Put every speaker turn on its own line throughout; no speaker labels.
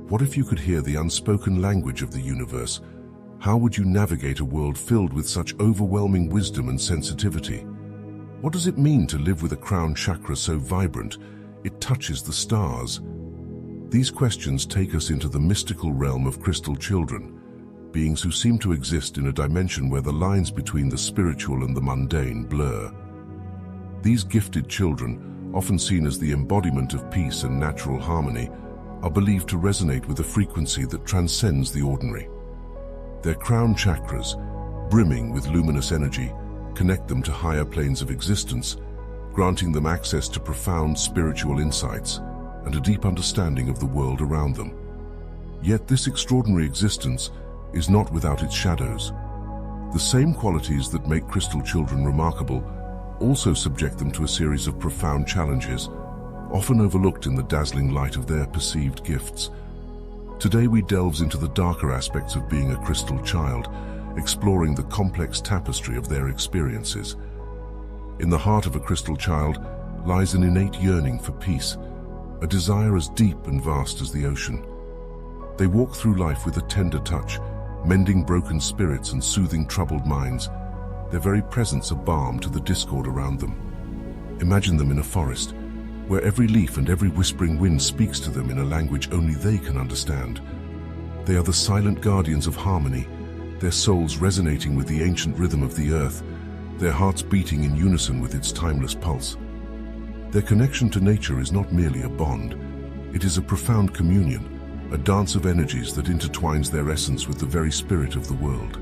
What if you could hear the unspoken language of the universe? How would you navigate a world filled with such overwhelming wisdom and sensitivity? What does it mean to live with a crown chakra so vibrant it touches the stars? These questions take us into the mystical realm of crystal children, beings who seem to exist in a dimension where the lines between the spiritual and the mundane blur. These gifted children, often seen as the embodiment of peace and natural harmony, are believed to resonate with a frequency that transcends the ordinary. Their crown chakras, brimming with luminous energy, connect them to higher planes of existence, granting them access to profound spiritual insights and a deep understanding of the world around them. Yet this extraordinary existence is not without its shadows. The same qualities that make crystal children remarkable also subject them to a series of profound challenges, often overlooked in the dazzling light of their perceived gifts. Today we delve into the darker aspects of being a crystal child, exploring the complex tapestry of their experiences. In the heart of a crystal child lies an innate yearning for peace, a desire as deep and vast as the ocean. They walk through life with a tender touch, mending broken spirits and soothing troubled minds, their very presence a balm to the discord around them. Imagine them in a forest, where every leaf and every whispering wind speaks to them in a language only they can understand. They are the silent guardians of harmony, their souls resonating with the ancient rhythm of the earth, their hearts beating in unison with its timeless pulse. Their connection to nature is not merely a bond, it is a profound communion, a dance of energies that intertwines their essence with the very spirit of the world.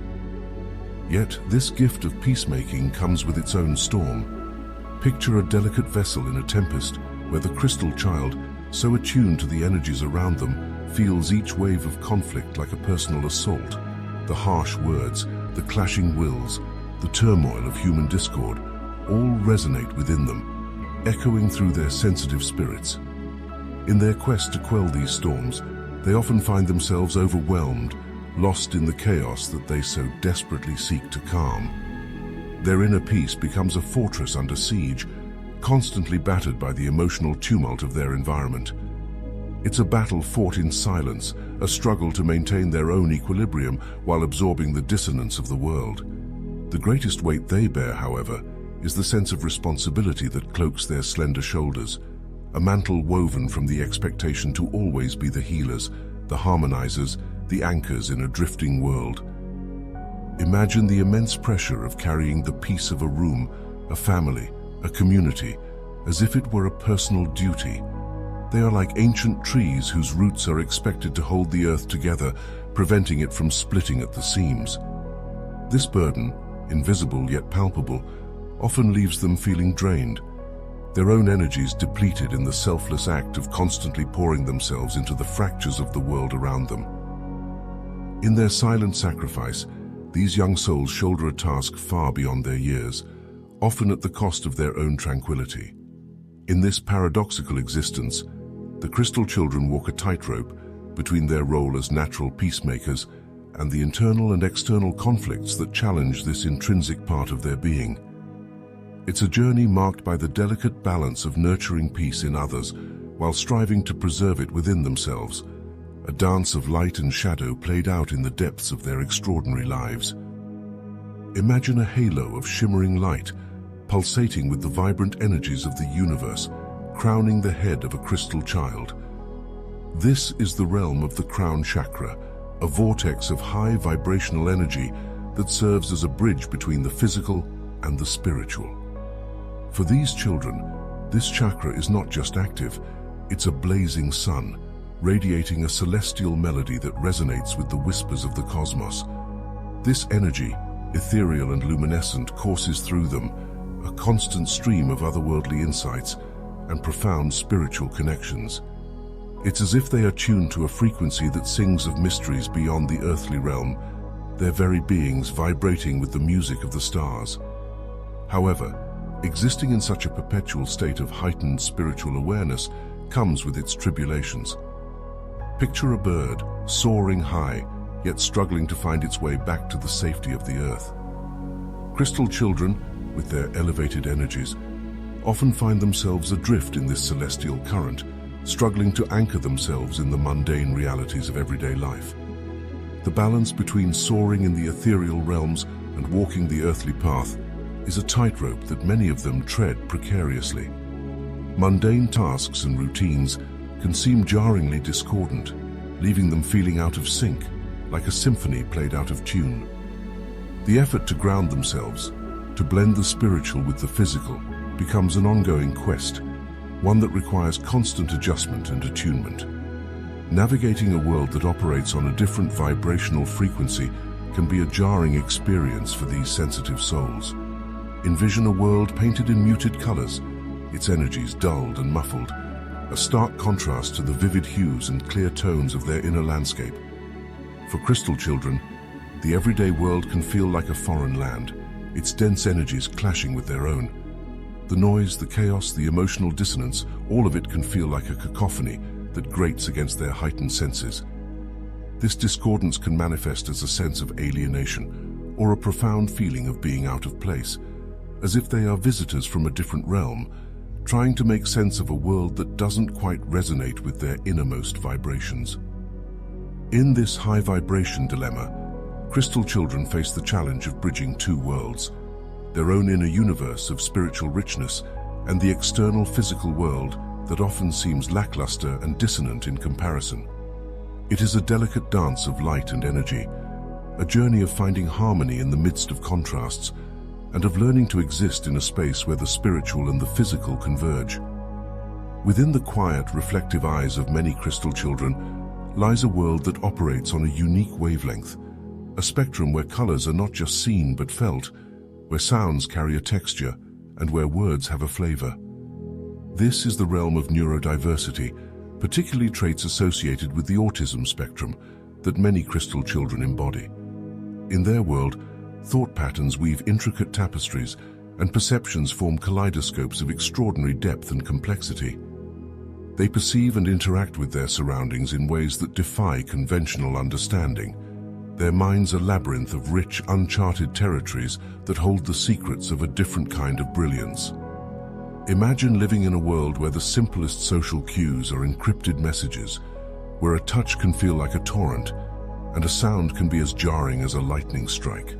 Yet, this gift of peacemaking comes with its own storm. Picture a delicate vessel in a tempest, where the crystal child, so attuned to the energies around them, feels each wave of conflict like a personal assault. The harsh words, the clashing wills, the turmoil of human discord, all resonate within them, echoing through their sensitive spirits. In their quest to quell these storms, they often find themselves overwhelmed, lost in the chaos that they so desperately seek to calm. Their inner peace becomes a fortress under siege, constantly battered by the emotional tumult of their environment. It's a battle fought in silence, a struggle to maintain their own equilibrium while absorbing the dissonance of the world. The greatest weight they bear, however, is the sense of responsibility that cloaks their slender shoulders, a mantle woven from the expectation to always be the healers, the harmonizers, the anchors in a drifting world. Imagine the immense pressure of carrying the peace of a room, a family, a community, as if it were a personal duty. They are like ancient trees whose roots are expected to hold the earth together, preventing it from splitting at the seams. This burden, invisible yet palpable, often leaves them feeling drained, their own energies depleted in the selfless act of constantly pouring themselves into the fractures of the world around them. In their silent sacrifice, these young souls shoulder a task far beyond their years, often at the cost of their own tranquility. In this paradoxical existence, the crystal children walk a tightrope between their role as natural peacemakers and the internal and external conflicts that challenge this intrinsic part of their being. It's a journey marked by the delicate balance of nurturing peace in others while striving to preserve it within themselves, a dance of light and shadow played out in the depths of their extraordinary lives. Imagine a halo of shimmering light, pulsating with the vibrant energies of the universe, crowning the head of a crystal child. This is the realm of the crown chakra, a vortex of high vibrational energy that serves as a bridge between the physical and the spiritual. For these children, this chakra is not just active, it's a blazing sun, radiating a celestial melody that resonates with the whispers of the cosmos. This energy, ethereal and luminescent, courses through them, a constant stream of otherworldly insights and profound spiritual connections. It's as if they are tuned to a frequency that sings of mysteries beyond the earthly realm, their very beings vibrating with the music of the stars. However, existing in such a perpetual state of heightened spiritual awareness comes with its tribulations. Picture a bird, soaring high, yet struggling to find its way back to the safety of the earth. Crystal children, with their elevated energies, often find themselves adrift in this celestial current, struggling to anchor themselves in the mundane realities of everyday life. The balance between soaring in the ethereal realms and walking the earthly path is a tightrope that many of them tread precariously. Mundane tasks and routines can seem jarringly discordant, leaving them feeling out of sync, like a symphony played out of tune. The effort to ground themselves, to blend the spiritual with the physical, becomes an ongoing quest, one that requires constant adjustment and attunement. Navigating a world that operates on a different vibrational frequency can be a jarring experience for these sensitive souls. Envision a world painted in muted colors, its energies dulled and muffled, a stark contrast to the vivid hues and clear tones of their inner landscape. For crystal children, the everyday world can feel like a foreign land, its dense energies clashing with their own. The noise, the chaos, the emotional dissonance, all of it can feel like a cacophony that grates against their heightened senses. This discordance can manifest as a sense of alienation or a profound feeling of being out of place, as if they are visitors from a different realm, trying to make sense of a world that doesn't quite resonate with their innermost vibrations. In this high vibration dilemma, crystal children face the challenge of bridging two worlds, their own inner universe of spiritual richness and the external physical world that often seems lackluster and dissonant in comparison. It is a delicate dance of light and energy, a journey of finding harmony in the midst of contrasts, and of learning to exist in a space where the spiritual and the physical converge. Within the quiet, reflective eyes of many crystal children lies a world that operates on a unique wavelength, a spectrum where colors are not just seen but felt, where sounds carry a texture, and where words have a flavor. This is the realm of neurodiversity, particularly traits associated with the autism spectrum that many crystal children embody. In their world, thought patterns weave intricate tapestries, and perceptions form kaleidoscopes of extraordinary depth and complexity. They perceive and interact with their surroundings in ways that defy conventional understanding. Their minds a labyrinth of rich, uncharted territories that hold the secrets of a different kind of brilliance. Imagine living in a world where the simplest social cues are encrypted messages, where a touch can feel like a torrent, and a sound can be as jarring as a lightning strike.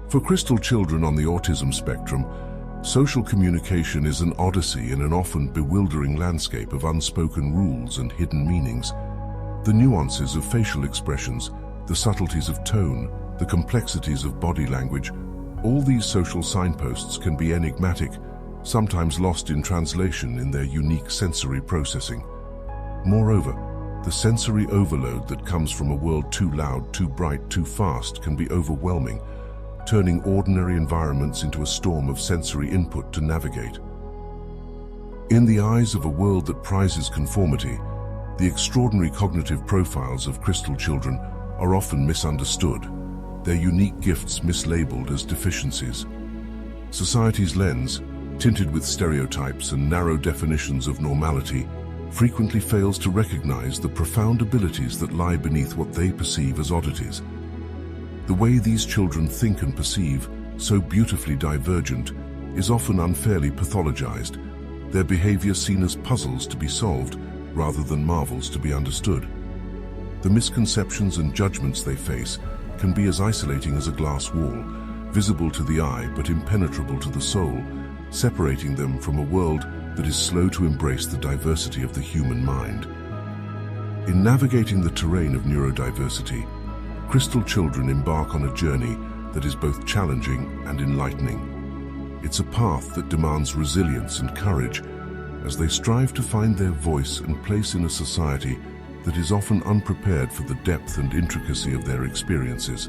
For crystal children on the autism spectrum, social communication is an odyssey in an often bewildering landscape of unspoken rules and hidden meanings. The nuances of facial expressions, the subtleties of tone, the complexities of body language, all these social signposts can be enigmatic, sometimes lost in translation in their unique sensory processing. Moreover, the sensory overload that comes from a world too loud, too bright, too fast can be overwhelming, turning ordinary environments into a storm of sensory input to navigate. In the eyes of a world that prizes conformity, the extraordinary cognitive profiles of crystal children are often misunderstood, their unique gifts mislabeled as deficiencies. Society's lens, tinted with stereotypes and narrow definitions of normality, frequently fails to recognize the profound abilities that lie beneath what they perceive as oddities. The way these children think and perceive, so beautifully divergent, is often unfairly pathologized, their behavior seen as puzzles to be solved rather than marvels to be understood. The misconceptions and judgments they face can be as isolating as a glass wall, visible to the eye but impenetrable to the soul, separating them from a world that is slow to embrace the diversity of the human mind. In navigating the terrain of neurodiversity, crystal children embark on a journey that is both challenging and enlightening. It's a path that demands resilience and courage as they strive to find their voice and place in a society that is often unprepared for the depth and intricacy of their experiences.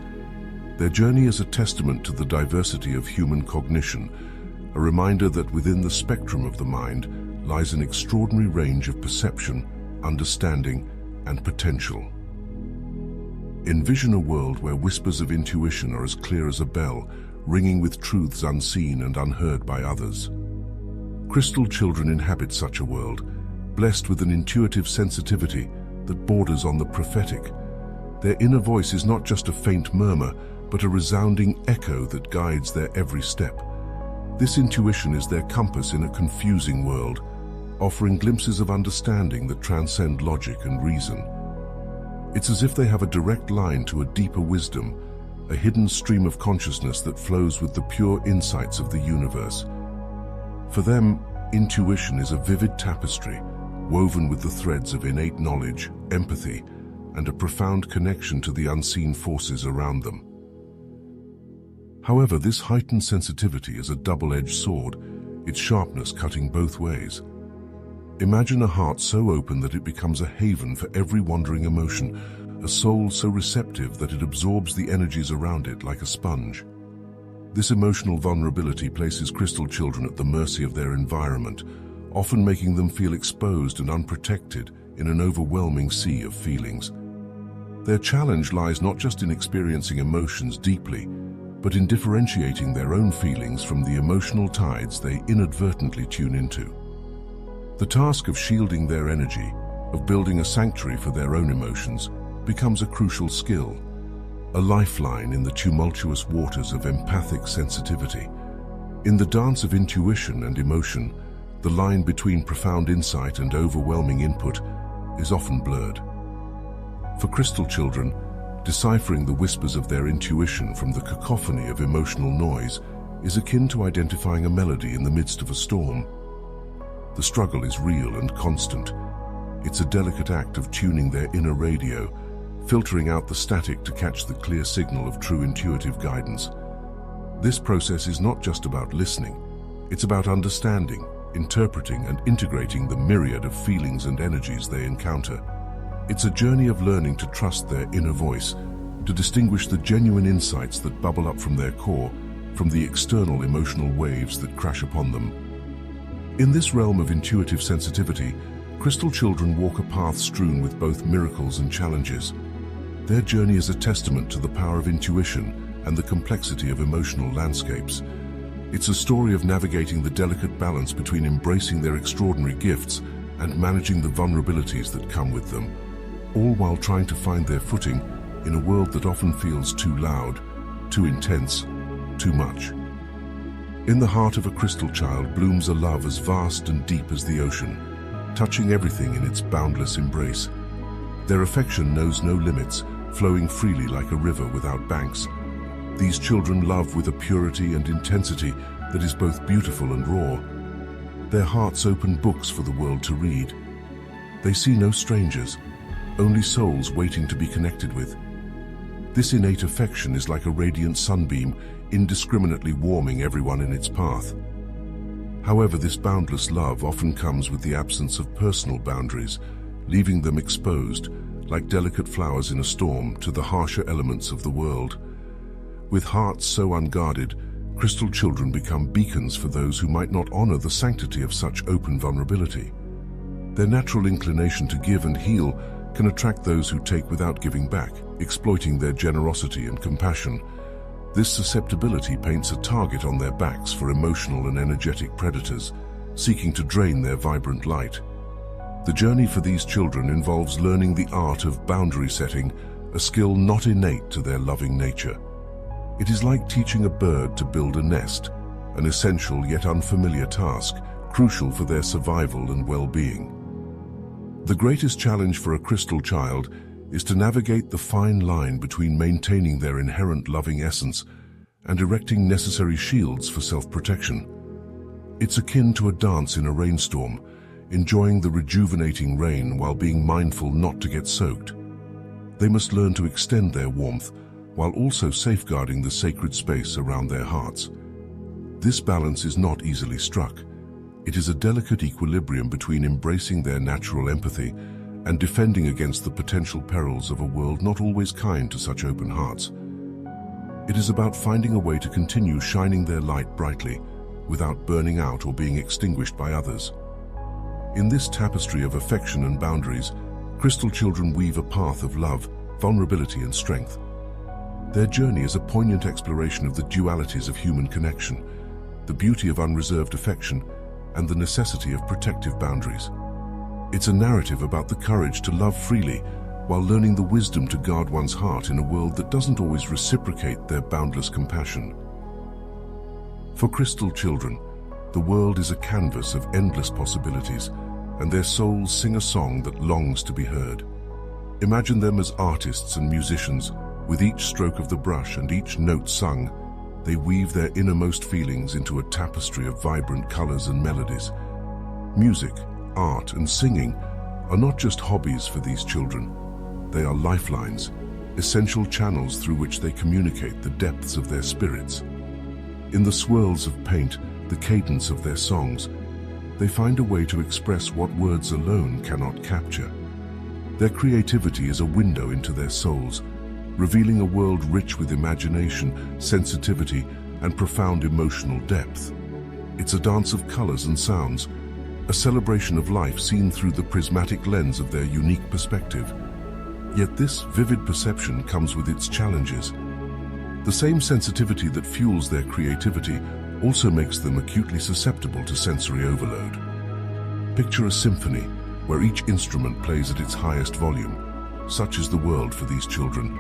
Their journey is a testament to the diversity of human cognition, a reminder that within the spectrum of the mind lies an extraordinary range of perception, understanding, and potential. Envision a world where whispers of intuition are as clear as a bell, ringing with truths unseen and unheard by others. Crystal children inhabit such a world, blessed with an intuitive sensitivity that borders on the prophetic. Their inner voice is not just a faint murmur, but a resounding echo that guides their every step. This intuition is their compass in a confusing world, offering glimpses of understanding that transcend logic and reason. It's as if they have a direct line to a deeper wisdom, a hidden stream of consciousness that flows with the pure insights of the universe. For them, intuition is a vivid tapestry, woven with the threads of innate knowledge, empathy, and a profound connection to the unseen forces around them. However, this heightened sensitivity is a double-edged sword, its sharpness cutting both ways. Imagine a heart so open that it becomes a haven for every wandering emotion, a soul so receptive that it absorbs the energies around it like a sponge. This emotional vulnerability places crystal children at the mercy of their environment, often making them feel exposed and unprotected in an overwhelming sea of feelings. Their challenge lies not just in experiencing emotions deeply, but in differentiating their own feelings from the emotional tides they inadvertently tune into. The task of shielding their energy, of building a sanctuary for their own emotions, becomes a crucial skill, a lifeline in the tumultuous waters of empathic sensitivity. In the dance of intuition and emotion, the line between profound insight and overwhelming input is often blurred. For crystal children, deciphering the whispers of their intuition from the cacophony of emotional noise is akin to identifying a melody in the midst of a storm. The struggle is real and constant. It's a delicate act of tuning their inner radio, filtering out the static to catch the clear signal of true intuitive guidance. This process is not just about listening, it's about understanding, interpreting, and integrating the myriad of feelings and energies they encounter. It's a journey of learning to trust their inner voice, to distinguish the genuine insights that bubble up from their core from the external emotional waves that crash upon them. In this realm of intuitive sensitivity, crystal children walk a path strewn with both miracles and challenges. Their journey is a testament to the power of intuition and the complexity of emotional landscapes. It's a story of navigating the delicate balance between embracing their extraordinary gifts and managing the vulnerabilities that come with them, all while trying to find their footing in a world that often feels too loud, too intense, too much. In the heart of a crystal child blooms a love as vast and deep as the ocean, touching everything in its boundless embrace. Their affection knows no limits, flowing freely like a river without banks. These children love with a purity and intensity that is both beautiful and raw. Their hearts open books for the world to read. They see no strangers, only souls waiting to be connected with. This innate affection is like a radiant sunbeam, indiscriminately warming everyone in its path. However, this boundless love often comes with the absence of personal boundaries, leaving them exposed, like delicate flowers in a storm, to the harsher elements of the world. With hearts so unguarded, crystal children become beacons for those who might not honor the sanctity of such open vulnerability. Their natural inclination to give and heal can attract those who take without giving back, exploiting their generosity and compassion. This susceptibility paints a target on their backs for emotional and energetic predators, seeking to drain their vibrant light. The journey for these children involves learning the art of boundary setting, a skill not innate to their loving nature. It is like teaching a bird to build a nest, an essential yet unfamiliar task, crucial for their survival and well-being. The greatest challenge for a crystal child is to navigate the fine line between maintaining their inherent loving essence and erecting necessary shields for self-protection. It's akin to a dance in a rainstorm, enjoying the rejuvenating rain while being mindful not to get soaked. They must learn to extend their warmth while also safeguarding the sacred space around their hearts. This balance is not easily struck. It is a delicate equilibrium between embracing their natural empathy and defending against the potential perils of a world not always kind to such open hearts. It is about finding a way to continue shining their light brightly without burning out or being extinguished by others. In this tapestry of affection and boundaries, crystal children weave a path of love, vulnerability, and strength. Their journey is a poignant exploration of the dualities of human connection, the beauty of unreserved affection, and the necessity of protective boundaries. It's a narrative about the courage to love freely while learning the wisdom to guard one's heart in a world that doesn't always reciprocate their boundless compassion. For crystal children, the world is a canvas of endless possibilities, and their souls sing a song that longs to be heard. Imagine them as artists and musicians. With each stroke of the brush and each note sung, they weave their innermost feelings into a tapestry of vibrant colors and melodies. Music, art, and singing are not just hobbies for these children. They are lifelines, essential channels through which they communicate the depths of their spirits. In the swirls of paint, the cadence of their songs, they find a way to express what words alone cannot capture. Their creativity is a window into their souls, revealing a world rich with imagination, sensitivity, and profound emotional depth. It's a dance of colors and sounds, a celebration of life seen through the prismatic lens of their unique perspective. Yet this vivid perception comes with its challenges. The same sensitivity that fuels their creativity also makes them acutely susceptible to sensory overload. Picture a symphony where each instrument plays at its highest volume. Such is the world for these children.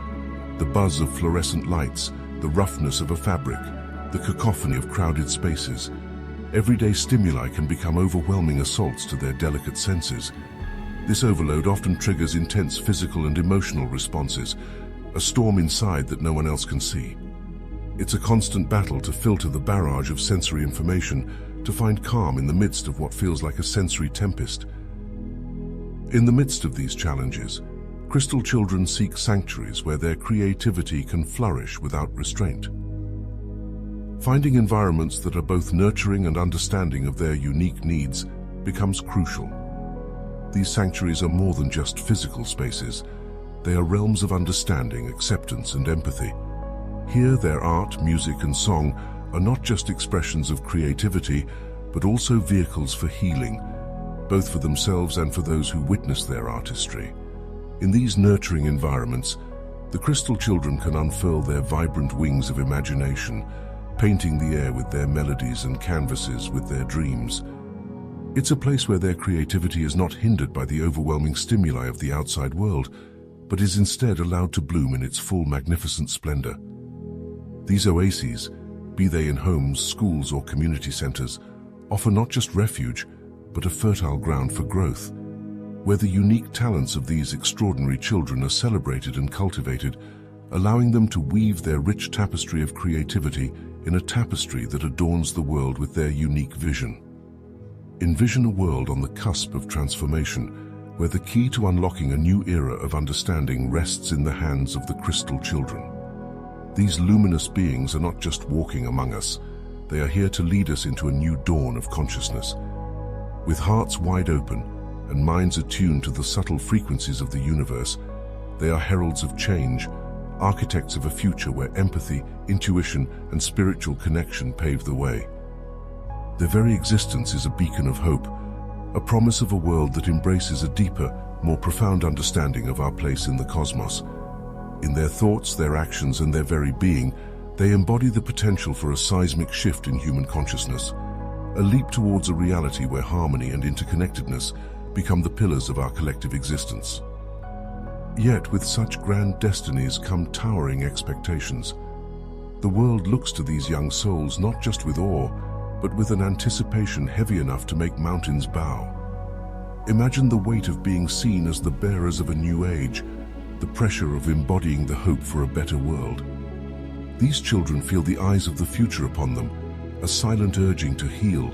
The buzz of fluorescent lights, the roughness of a fabric, the cacophony of crowded spaces. Everyday stimuli can become overwhelming assaults to their delicate senses. This overload often triggers intense physical and emotional responses, a storm inside that no one else can see. It's a constant battle to filter the barrage of sensory information, to find calm in the midst of what feels like a sensory tempest. In the midst of these challenges, crystal children seek sanctuaries where their creativity can flourish without restraint. Finding environments that are both nurturing and understanding of their unique needs becomes crucial. These sanctuaries are more than just physical spaces. They are realms of understanding, acceptance, and empathy. Here, their art, music, and song are not just expressions of creativity, but also vehicles for healing, both for themselves and for those who witness their artistry. In these nurturing environments, the crystal children can unfurl their vibrant wings of imagination, painting the air with their melodies and canvases with their dreams. It's a place where their creativity is not hindered by the overwhelming stimuli of the outside world, but is instead allowed to bloom in its full magnificent splendor. These oases, be they in homes, schools, or community centers, offer not just refuge, but a fertile ground for growth, where the unique talents of these extraordinary children are celebrated and cultivated, allowing them to weave their rich tapestry of creativity in a tapestry that adorns the world with their unique vision. Envision a world on the cusp of transformation, where the key to unlocking a new era of understanding rests in the hands of the crystal children. These luminous beings are not just walking among us, they are here to lead us into a new dawn of consciousness. With hearts wide open and minds attuned to the subtle frequencies of the universe, they are heralds of change, architects of a future where empathy, intuition, and spiritual connection pave the way. Their very existence is a beacon of hope, a promise of a world that embraces a deeper, more profound understanding of our place in the cosmos. In their thoughts, their actions, and their very being, they embody the potential for a seismic shift in human consciousness, a leap towards a reality where harmony and interconnectedness become the pillars of our collective existence. Yet, with such grand destinies come towering expectations. The world looks to these young souls not just with awe, but with an anticipation heavy enough to make mountains bow. Imagine the weight of being seen as the bearers of a new age, the pressure of embodying the hope for a better world. These children feel the eyes of the future upon them, a silent urging to heal,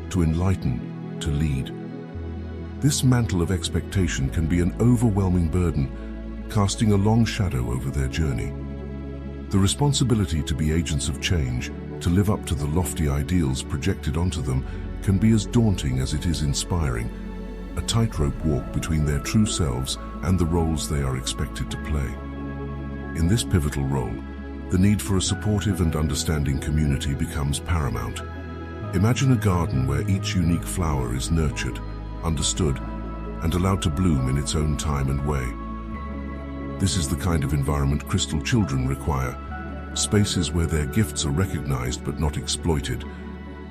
to enlighten, to lead. This mantle of expectation can be an overwhelming burden, casting a long shadow over their journey. The responsibility to be agents of change, to live up to the lofty ideals projected onto them, can be as daunting as it is inspiring, a tightrope walk between their true selves and the roles they are expected to play. In this pivotal role, the need for a supportive and understanding community becomes paramount. Imagine a garden where each unique flower is nurtured, understood, and allowed to bloom in its own time and way. This is the kind of environment crystal children require, spaces where their gifts are recognized but not exploited,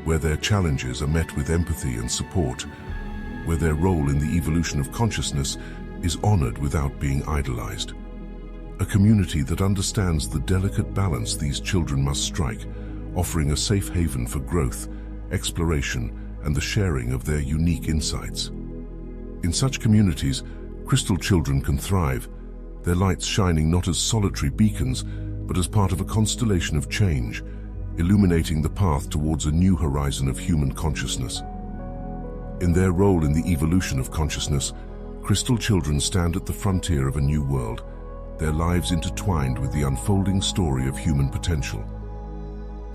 where their challenges are met with empathy and support, where their role in the evolution of consciousness is honored without being idolized. A community that understands the delicate balance these children must strike, offering a safe haven for growth, exploration, and the sharing of their unique insights. In such communities, crystal children can thrive, their lights shining not as solitary beacons, but as part of a constellation of change, illuminating the path towards a new horizon of human consciousness. In their role in the evolution of consciousness, crystal children stand at the frontier of a new world, their lives intertwined with the unfolding story of human potential.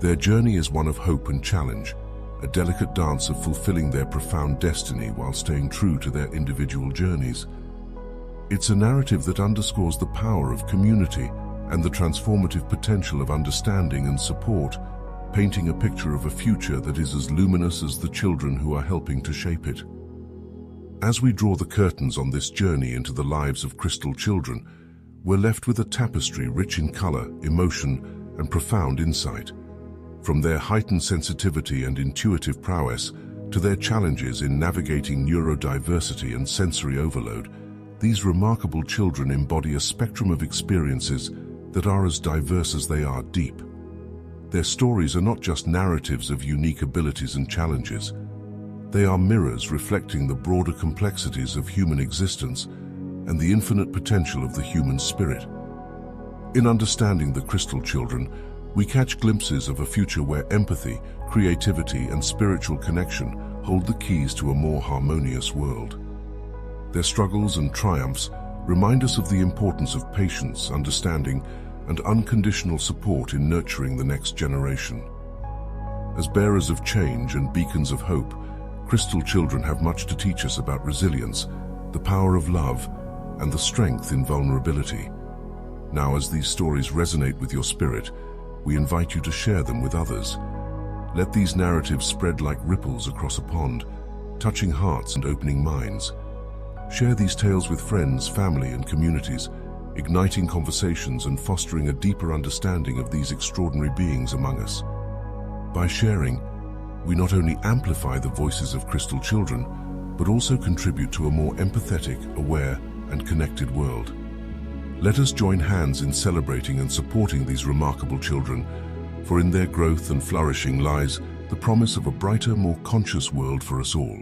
Their journey is one of hope and challenge, a delicate dance of fulfilling their profound destiny while staying true to their individual journeys. It's a narrative that underscores the power of community and the transformative potential of understanding and support, painting a picture of a future that is as luminous as the children who are helping to shape it. As we draw the curtains on this journey into the lives of crystal children, we're left with a tapestry rich in color, emotion, and profound insight. From their heightened sensitivity and intuitive prowess to their challenges in navigating neurodiversity and sensory overload, these remarkable children embody a spectrum of experiences that are as diverse as they are deep. Their stories are not just narratives of unique abilities and challenges. They are mirrors reflecting the broader complexities of human existence and the infinite potential of the human spirit. In understanding the crystal children, we catch glimpses of a future where empathy, creativity, and spiritual connection hold the keys to a more harmonious world. Their struggles and triumphs remind us of the importance of patience, understanding, and unconditional support in nurturing the next generation. As bearers of change and beacons of hope, crystal children have much to teach us about resilience, the power of love, and the strength in vulnerability. Now, as these stories resonate with your spirit, we invite you to share them with others. Let these narratives spread like ripples across a pond, touching hearts and opening minds. Share these tales with friends, family, and communities, igniting conversations and fostering a deeper understanding of these extraordinary beings among us. By sharing, we not only amplify the voices of crystal children, but also contribute to a more empathetic, aware, and connected world. Let us join hands in celebrating and supporting these remarkable children, for in their growth and flourishing lies the promise of a brighter, more conscious world for us all.